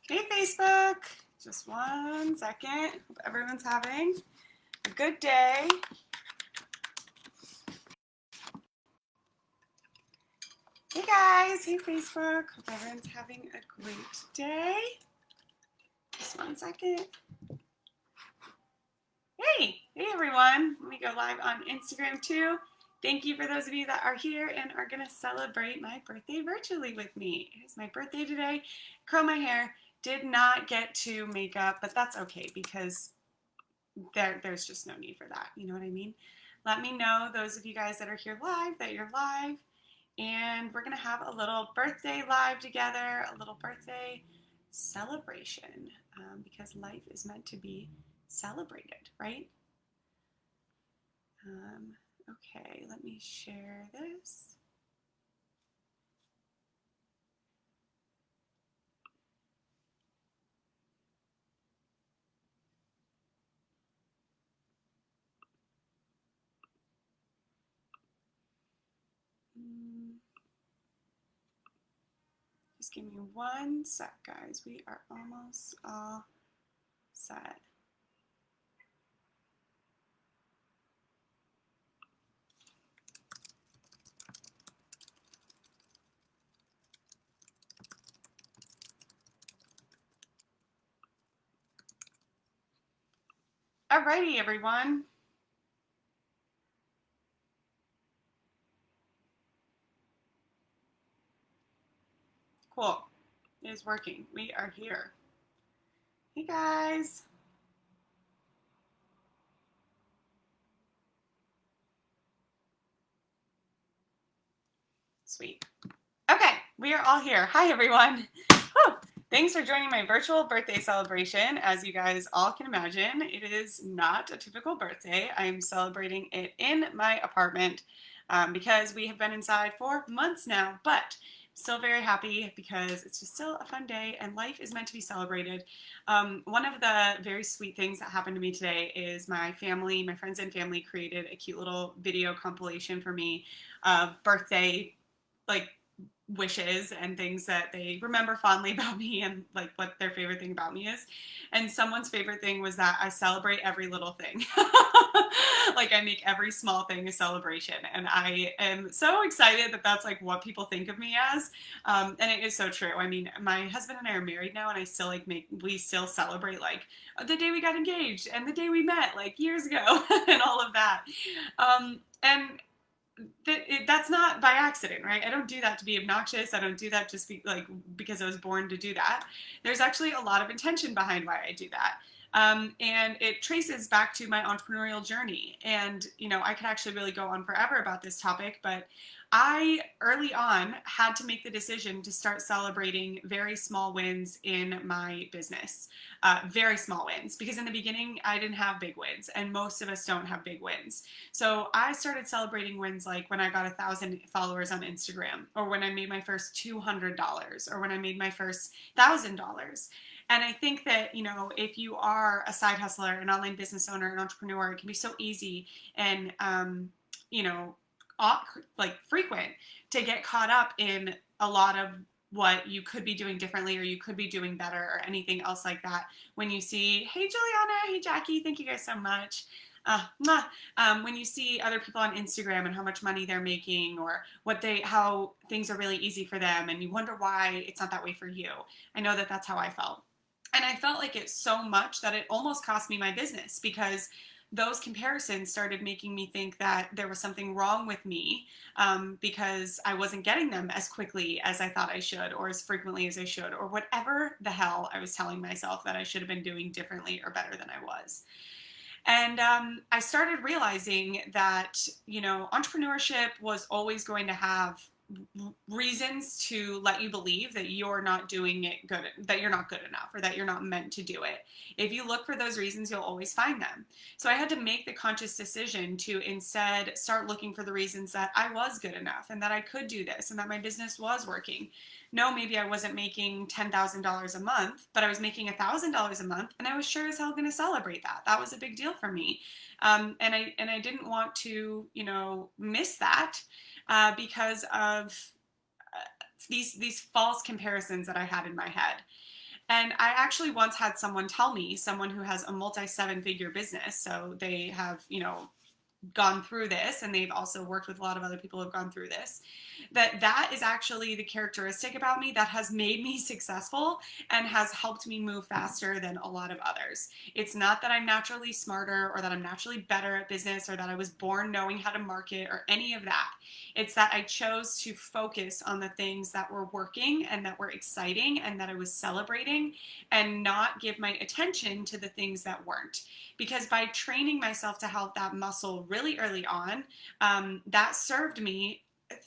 Hey Facebook, just one second. Hope everyone's having a good day. Hey guys, hey Facebook. Hope everyone's having a great day. Just one second. Hey everyone. Let me go live on Instagram too. Thank you for those of you that are here and are going to celebrate my birthday virtually with me. It is my birthday today. Curl my hair. Did not get to makeup, but that's okay because there's just no need for that. You know what I mean? Let me know, those of you guys that are here live, that you're live. And we're going to have a little birthday live together, a little birthday celebration, because life is meant to be celebrated, right? Okay, let me share this. Just give me one sec, guys. We are almost all set. Alrighty, everyone. Cool. It is working. We are here. Hey, guys. Sweet. Okay, we are all here. Hi, everyone. Whew. Thanks for joining my virtual birthday celebration. As you guys all can imagine, it is not a typical birthday. I am celebrating it in my apartment because we have been inside for months now, but still very happy because it's just still a fun day and life is meant to be celebrated. One of the very sweet things that happened to me today is my family, my friends and family created a cute little video compilation for me of birthday like wishes and things that they remember fondly about me and like what their favorite thing about me is. And someone's favorite thing was that I celebrate every little thing. Like I make every small thing a celebration. And I am so excited that that's like what people think of me as. And it is so true. I mean, my husband and I are married now and I still we still celebrate like the day we got engaged and the day we met like years ago and all of that. And that's not by accident, right? I don't do that to be obnoxious. I don't do that just because I was born to do that. There's actually a lot of intention behind why I do that. And it traces back to my entrepreneurial journey. And, I could actually really go on forever about this topic, but I early on had to make the decision to start celebrating very small wins in my business. Very small wins, because in the beginning I didn't have big wins, and most of us don't have big wins. So I started celebrating wins like when I got 1,000 followers on Instagram, or when I made my first $200, or when I made my first $1,000. And I think that, if you are a side hustler, an online business owner, an entrepreneur, it can be so easy and, frequent to get caught up in a lot of what you could be doing differently or you could be doing better or anything else like that. When you see, hey, Juliana, hey, Jackie, thank you guys so much. When you see other people on Instagram and how much money they're making, or how things are really easy for them, and you wonder why it's not that way for you. I know that that's how I felt. And I felt like it so much that it almost cost me my business, because those comparisons started making me think that there was something wrong with me, because I wasn't getting them as quickly as I thought I should, or as frequently as I should, or whatever the hell I was telling myself that I should have been doing differently or better than I was. And I started realizing that, entrepreneurship was always going to have reasons to let you believe that you're not doing it good, that you're not good enough, or that you're not meant to do it. If you look for those reasons, you'll always find them. So I had to make the conscious decision to instead start looking for the reasons that I was good enough, and that I could do this, and that my business was working. No, maybe I wasn't making $10,000 a month, but I was making $1,000 a month, and I was sure as hell going to celebrate that. That was a big deal for me, and I didn't want to, miss that, because of these false comparisons that I had in my head. And I actually once had someone tell me, someone who has a multi seven figure business, so they have, gone through this, and they've also worked with a lot of other people who have gone through this, that is actually the characteristic about me that has made me successful and has helped me move faster than a lot of others. It's not that I'm naturally smarter or that I'm naturally better at business or that I was born knowing how to market or any of that. It's that I chose to focus on the things that were working and that were exciting and that I was celebrating, and not give my attention to the things that weren't. Because by training myself to have that muscle really early on, that served me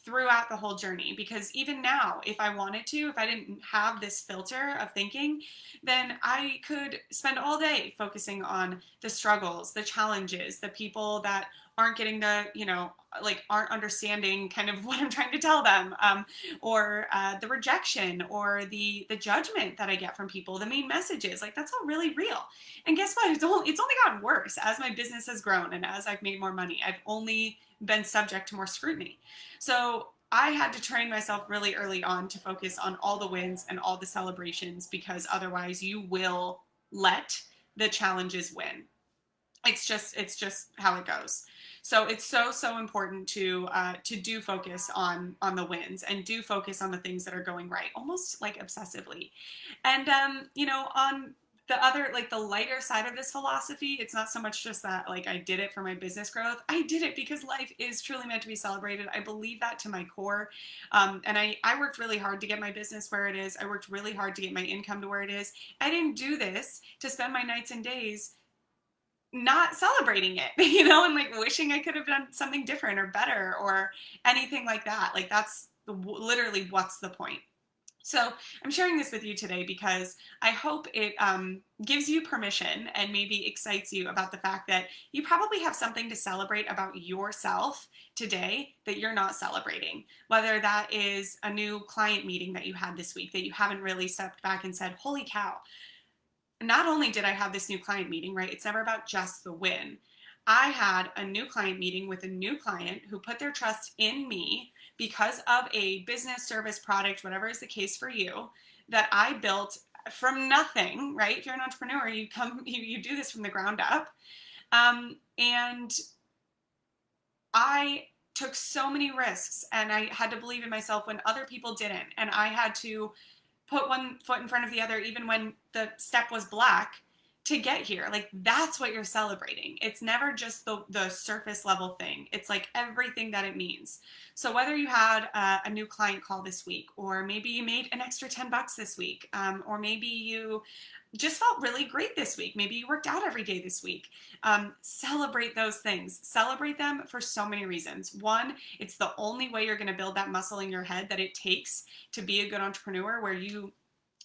throughout the whole journey. Because even now, if I wanted to, if I didn't have this filter of thinking, then I could spend all day focusing on the struggles, the challenges, the people that aren't getting the, like aren't understanding kind of what I'm trying to tell them, or the rejection or the judgment that I get from people, the mean messages. Like, that's all really real. And guess what? It's only gotten worse as my business has grown and as I've made more money. I've only been subject to more scrutiny. So I had to train myself really early on to focus on all the wins and all the celebrations, because otherwise you will let the challenges win. It's just how it goes. So it's so important to do focus on the wins, and do focus on the things that are going right, almost like obsessively. And on the other, like the lighter side of this philosophy, it's not so much just that like I did it for my business growth. I did it because life is truly meant to be celebrated. I believe that to my core. And I worked really hard to get my business where it is. I worked really hard to get my income to where it is. I didn't do this to spend my nights and days not celebrating it, and like wishing I could have done something different or better or anything like that. Like, that's literally what's the point. So I'm sharing this with you today because I hope it gives you permission and maybe excites you about the fact that you probably have something to celebrate about yourself today that you're not celebrating. Whether that is a new client meeting that you had this week that you haven't really stepped back and said, holy cow, not only did I have this new client meeting, right? It's never about just the win. I had a new client meeting with a new client who put their trust in me because of a business, service, product, whatever is the case for you, that I built from nothing, right? If you're an entrepreneur, you do this from the ground up. And I took so many risks, and I had to believe in myself when other people didn't. And I had to put one foot in front of the other, even when the step was black, to get here. Like, that's what you're celebrating. It's never just the surface level thing. It's like everything that it means. So whether you had a new client call this week, or maybe you made an extra $10 this week, or maybe you just felt really great this week. Maybe you worked out every day this week. Celebrate those things. Celebrate them for so many reasons. One, it's the only way you're going to build that muscle in your head that it takes to be a good entrepreneur, where you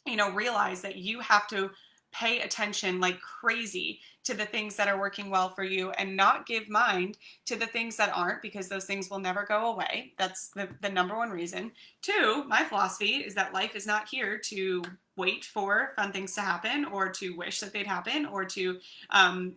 realize that you have to pay attention like crazy to the things that are working well for you, and not give mind to the things that aren't, because those things will never go away. That's the number one reason. Two, my philosophy is that life is not here to wait for fun things to happen, or to wish that they'd happen, or to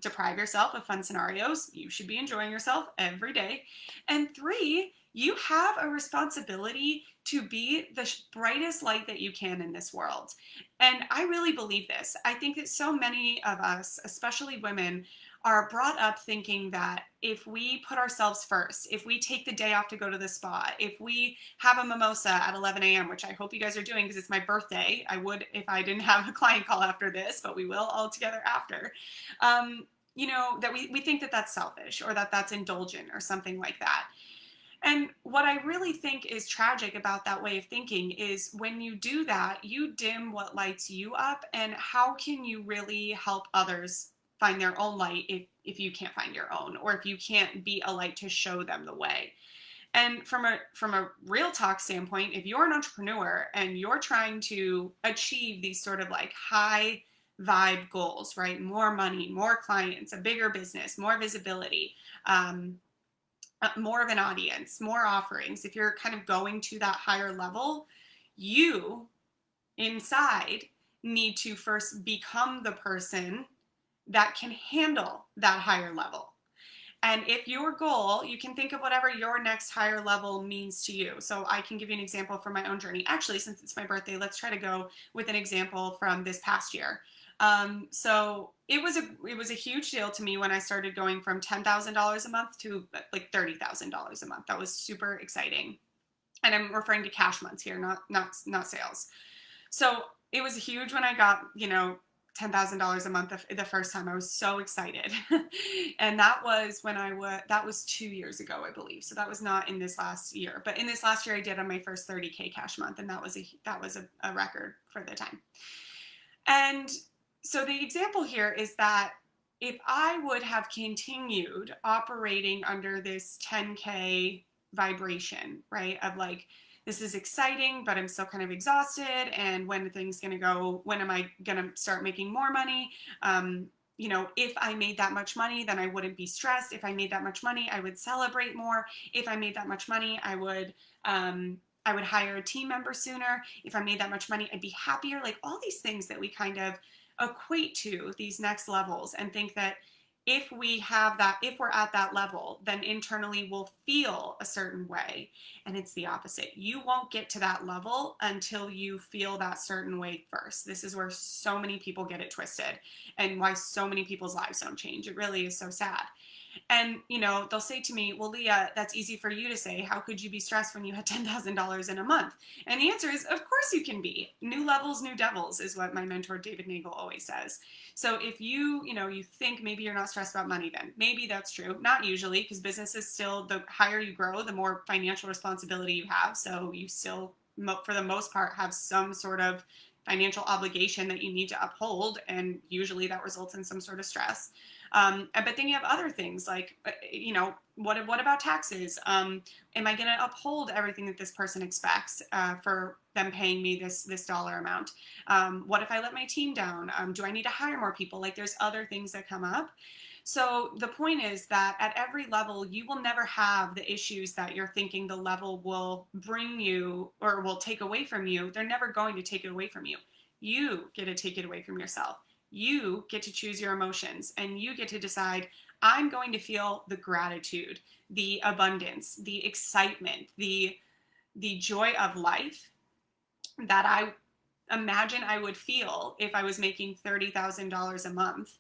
deprive yourself of fun scenarios. You should be enjoying yourself every day. And three, you have a responsibility to be the brightest light that you can in this world. And I really believe this. I think that so many of us, especially women, are brought up thinking that if we put ourselves first, if we take the day off to go to the spa, if we have a mimosa at 11 a.m., which I hope you guys are doing because it's my birthday. I would if I didn't have a client call after this, but we will all together after. That we think that that's selfish, or that that's indulgent or something like that. And what I really think is tragic about that way of thinking is when you do that, you dim what lights you up. And how can you really help others find their own light if you can't find your own, or if you can't be a light to show them the way? And from a real talk standpoint, if you're an entrepreneur and you're trying to achieve these sort of like high vibe goals, right? More money, more clients, a bigger business, more visibility, more of an audience, more offerings, if you're kind of going to that higher level, you inside need to first become the person that can handle that higher level. And if your goal, you can think of whatever your next higher level means to you. So I can give you an example from my own journey. Actually, since it's my birthday, let's try to go with an example from this past year. So it was a huge deal to me when I started going from $10,000 a month to like $30,000 a month. That was super exciting. And I'm referring to cash months here, not sales. So it was huge when I got, $10,000 a month the first time. I was so excited. And that was that was 2 years ago, I believe. So that was not in this last year, but in this last year I did on my first 30K cash month. And that was a record for the time. And so the example here is that if I would have continued operating under this 10K vibration, right, of like, this is exciting, but I'm still kind of exhausted. And when are things going to go? When am I going to start making more money? If I made that much money, then I wouldn't be stressed. If I made that much money, I would celebrate more. If I made that much money, I would hire a team member sooner. If I made that much money, I'd be happier. Like all these things that we kind of equate to these next levels and think that if we're at that level, then internally we'll feel a certain way. And it's the opposite. You won't get to that level until you feel that certain way first. This is where so many people get it twisted and why so many people's lives don't change. It really is so sad. And, they'll say to me, well, Leah, that's easy for you to say. How could you be stressed when you had $10,000 in a month? And the answer is, of course you can be. New levels, new devils is what my mentor, David Nagel, always says. So if you think maybe you're not stressed about money, then maybe that's true. Not usually, because business is still, the higher you grow, the more financial responsibility you have. So you still, for the most part, have some sort of financial obligation that you need to uphold. And usually that results in some sort of stress. But then you have other things like, what about taxes? Am I going to uphold everything that this person expects for them paying me this dollar amount? What if I let my team down? Do I need to hire more people? Like there's other things that come up. So the point is that at every level, you will never have the issues that you're thinking the level will bring you or will take away from you. They're never going to take it away from you. You get to take it away from yourself. You get to choose your emotions and you get to decide, I'm going to feel the gratitude, the abundance, the excitement, the joy of life that I imagine I would feel if I was making $30,000 a month.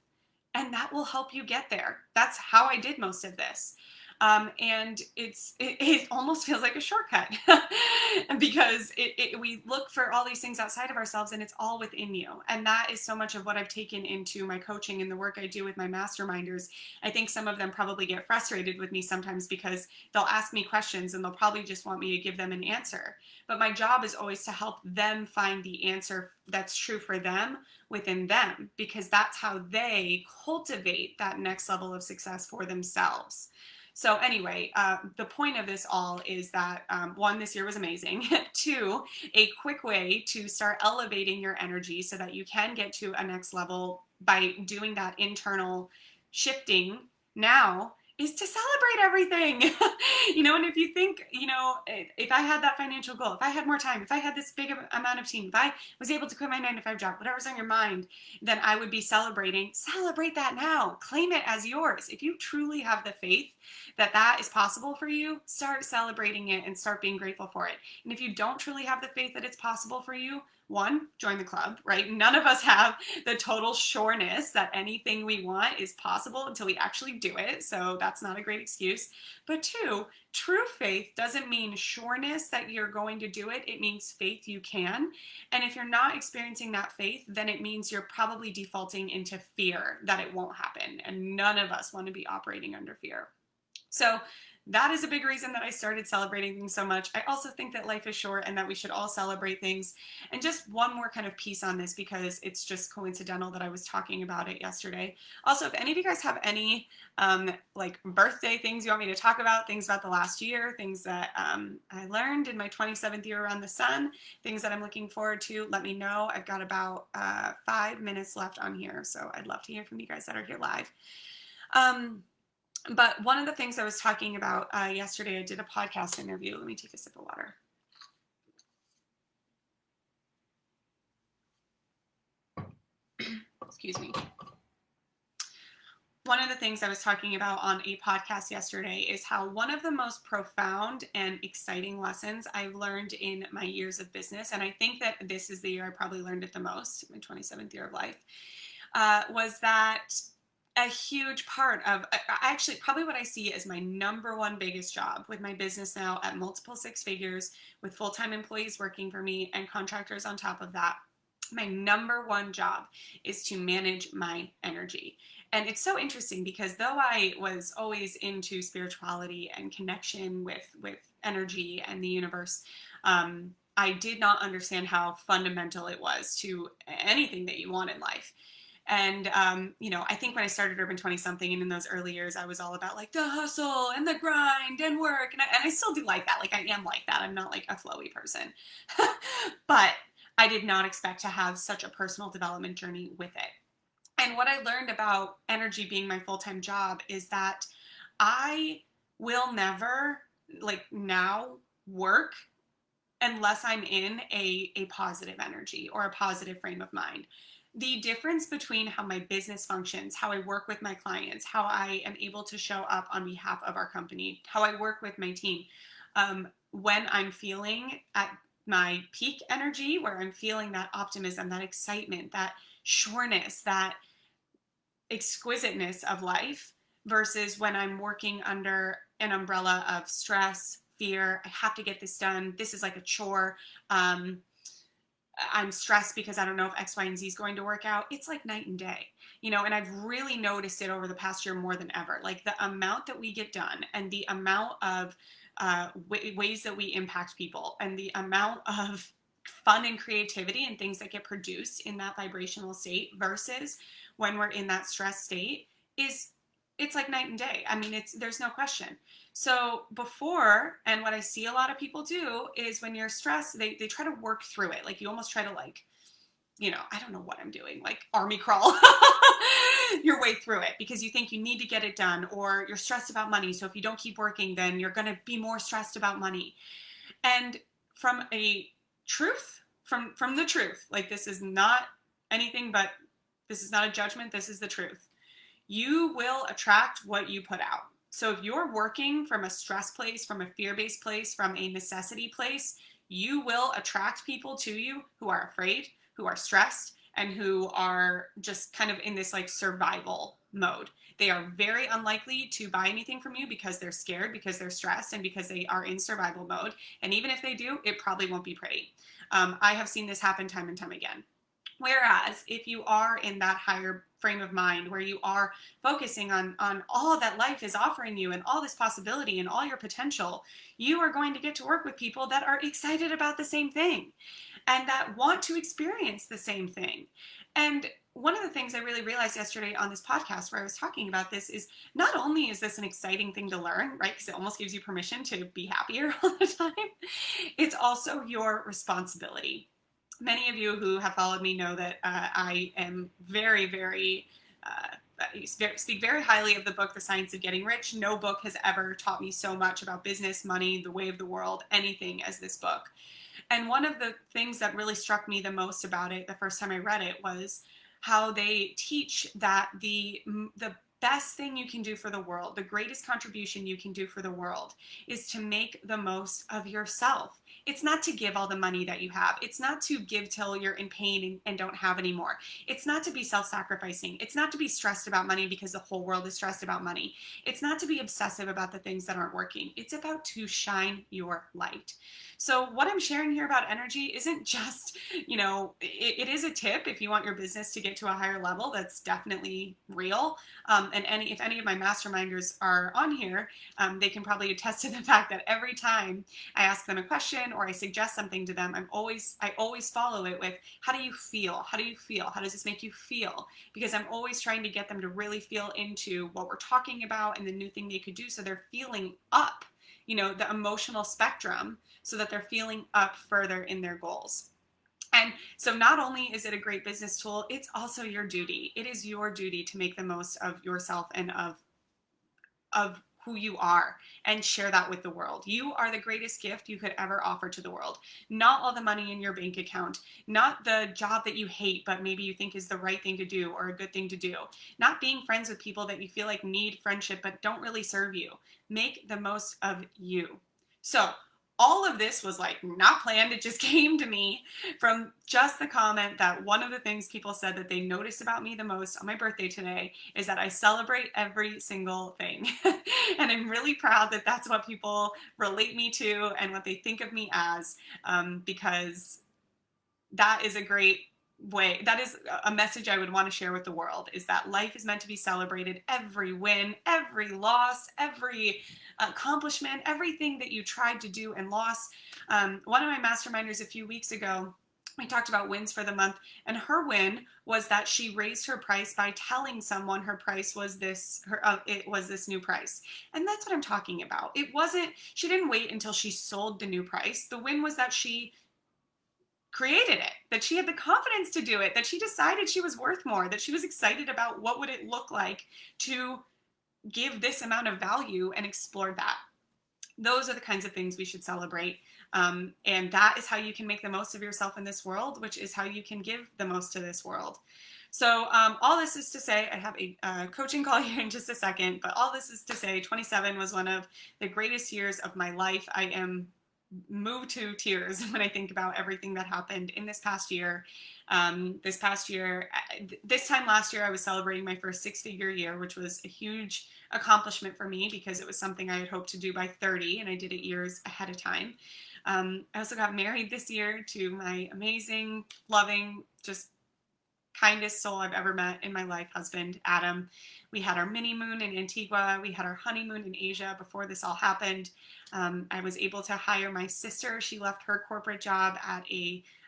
And that will help you get there. That's how I did most of this. And it almost feels like a shortcut because we look for all these things outside of ourselves and it's all within you. And that is so much of what I've taken into my coaching and the work I do with my masterminders. I think some of them probably get frustrated with me sometimes because they'll ask me questions and they'll probably just want me to give them an answer. But my job is always to help them find the answer that's true for them within them, because that's how they cultivate that next level of success for themselves. So anyway, the point of this all is that, one, this year was amazing. Two, a quick way to start elevating your energy so that you can get to a next level by doing that internal shifting now is to celebrate everything. And if you think, if I had that financial goal, if I had more time, if I had this big amount of team, if I was able to quit my 9-to-5 job, whatever's on your mind, then I would be celebrating. Celebrate that now. Claim it as yours. If you truly have the faith that that is possible for you, start celebrating it and start being grateful for it. And if you don't truly have the faith that it's possible for you, one, join the club, right? None of us have the total sureness that anything we want is possible until we actually do it. So that's not a great excuse. But two, true faith doesn't mean sureness that you're going to do it. It means faith you can. And if you're not experiencing that faith, then it means you're probably defaulting into fear that it won't happen. And none of us want to be operating under fear. So that is a big reason that I started celebrating things so much. I also think that life is short and that we should all celebrate things. And just one more kind of piece on this, because it's just coincidental that I was talking about it yesterday. Also, if any of you guys have any like birthday things you want me to talk about, things about the last year, things that I learned in my 27th year around the sun, things that I'm looking forward to, let me know. I've got about 5 minutes left on here. So I'd love to hear from you guys that are here live. But one of the things I was talking about yesterday, I did a podcast interview. Let me take a sip of water. Excuse me. one of the things I was talking about on a podcast yesterday is how one of the most profound and exciting lessons I've learned in my years of business, and I think that this is the year I probably learned it the most, my 27th year of life, was that a huge part of actually probably what I see as my number one biggest job with my business now at multiple six figures with full-time employees working for me and contractors on top of that. My number one job is to manage my energy. And it's so interesting because though I was always into spirituality and connection with energy and the universe, I did not understand how fundamental it was to anything that you want in life. And, I think when I started Urban 20 something and in those early years, I was all about like the hustle and the grind and work. And I still do like that. Like I am like that. I'm not like a flowy person, but I did not expect to have such a personal development journey with it. And what I learned about energy being my full-time job is that I will never like now work unless I'm in a positive energy or a positive frame of mind. The difference between how my business functions, how I work with my clients, how I am able to show up on behalf of our company, how I work with my team, when I'm feeling at my peak energy, where I'm feeling that optimism, that excitement, that sureness, that exquisiteness of life, versus when I'm working under an umbrella of stress, fear, I have to get this done. This is like a chore. I'm stressed because I don't know if X, Y, and Z is going to work out. It's like night and day, and I've really noticed it over the past year more than ever. Like the amount that we get done and the amount of ways that we impact people and the amount of fun and creativity and things that get produced in that vibrational state versus when we're in that stress state it's like night and day. I mean, there's no question. So before, and what I see a lot of people do is when you're stressed, they try to work through it. Like you almost try to like, I don't know what I'm doing, like army crawl your way through it because you think you need to get it done, or you're stressed about money. So if you don't keep working, then you're going to be more stressed about money. And from a truth, from the truth, like this is not anything but, this is not a judgment. This is the truth. You will attract what you put out. So if you're working from a stress place, from a fear-based place, from a necessity place, you will attract people to you who are afraid, who are stressed, and who are just kind of in this like survival mode. They are very unlikely to buy anything from you because they're scared, because they're stressed, and because they are in survival mode. And even if they do, it probably won't be pretty. I have seen this happen time and time again. Whereas if you are in that higher frame of mind where you are focusing on all that life is offering you and all this possibility and all your potential, you are going to get to work with people that are excited about the same thing and that want to experience the same thing. And one of the things I really realized yesterday on this podcast where I was talking about this is not only is this an exciting thing to learn, right? Because it almost gives you permission to be happier all the time. It's also your responsibility. Many of you who have followed me know that I am very, very, speak very highly of the book, The Science of Getting Rich. No book has ever taught me so much about business, money, the way of the world, anything as this book. And one of the things that really struck me the most about it the first time I read it was how they teach that the best thing you can do for the world, the greatest contribution you can do for the world, is to make the most of yourself. It's not to give all the money that you have. It's not to give till you're in pain and don't have any more. It's not to be self-sacrificing. It's not to be stressed about money because the whole world is stressed about money. It's not to be obsessive about the things that aren't working. It's about to shine your light. So what I'm sharing here about energy isn't just, it is a tip if you want your business to get to a higher level. That's definitely real. And if any of my masterminders are on here, they can probably attest to the fact that every time I ask them a question or I suggest something to them, I always follow it with, how do you feel? How do you feel? How does this make you feel? Because I'm always trying to get them to really feel into what we're talking about and the new thing they could do, so they're feeling up, the emotional spectrum, so that they're feeling up further in their goals. And so not only is it a great business tool, it's also your duty. It is your duty to make the most of yourself and of who you are and share that with the world. You are the greatest gift you could ever offer to the world. Not all the money in your bank account, not the job that you hate, but maybe you think is the right thing to do or a good thing to do. Not being friends with people that you feel like need friendship but don't really serve you. Make the most of you. So, all of this was like not planned. It just came to me from just the comment that one of the things people said that they noticed about me the most on my birthday today is that I celebrate every single thing. And I'm really proud that that's what people relate me to and what they think of me as, because that is a great way. That is a message I would want to share with the world, is that life is meant to be celebrated. Every win, every loss, every accomplishment, everything that you tried to do and lost. One of my masterminders a few weeks ago, we talked about wins for the month, and her win was that she raised her price by telling someone her price was this, it was this new price. And that's what I'm talking about. It wasn't, she didn't wait until she sold the new price. The win was that she created it, that she had the confidence to do it, that she decided she was worth more, that she was excited about what would it look like to give this amount of value and explore that. Those are the kinds of things we should celebrate. And that is how you can make the most of yourself in this world, which is how you can give the most to this world. So all this is to say, I have a coaching call here in just a second, but all this is to say 27 was one of the greatest years of my life. I am moved to tears when I think about everything that happened in this past year. This time last year, I was celebrating my first 6-figure year, which was a huge accomplishment for me because it was something I had hoped to do by 30, and I did it years ahead of time. I also got married this year to my amazing, loving, just kindest soul I've ever met in my life, husband, Adam. We had our mini moon in Antigua. We had our honeymoon in Asia before this all happened. I was able to hire my sister. She left her corporate job at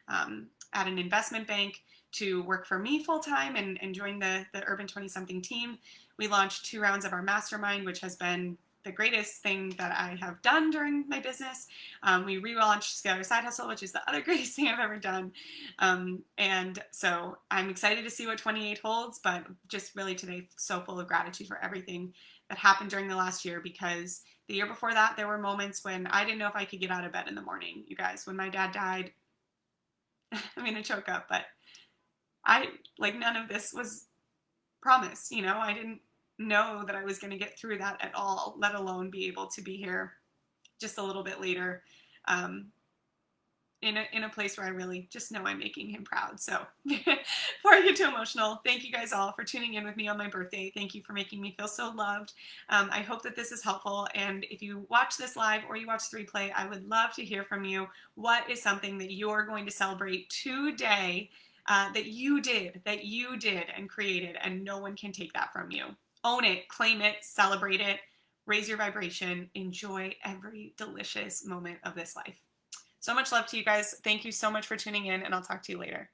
an investment bank to work for me full time and join the Urban 20-something team. We launched 2 rounds of our mastermind, which has been the greatest thing that I have done during my business. We relaunched Scale Your Side Hustle, which is the other greatest thing I've ever done. And so I'm excited to see what 28 holds, but just really today so full of gratitude for everything that happened during the last year, because the year before that, there were moments when I didn't know if I could get out of bed in the morning. You guys, when my dad died, I'm going to choke up, but none of this was promised. I didn't know that I was going to get through that at all, let alone be able to be here just a little bit later, in a place where I really just know I'm making him proud. So before I get too emotional, thank you guys all for tuning in with me on my birthday. Thank you for making me feel so loved. I hope that this is helpful. And if you watch this live or you watch the replay, I would love to hear from you. What is something that you're going to celebrate today that you did and created, and no one can take that from you? Own it, claim it, celebrate it, raise your vibration, enjoy every delicious moment of this life. So much love to you guys. Thank you so much for tuning in, and I'll talk to you later.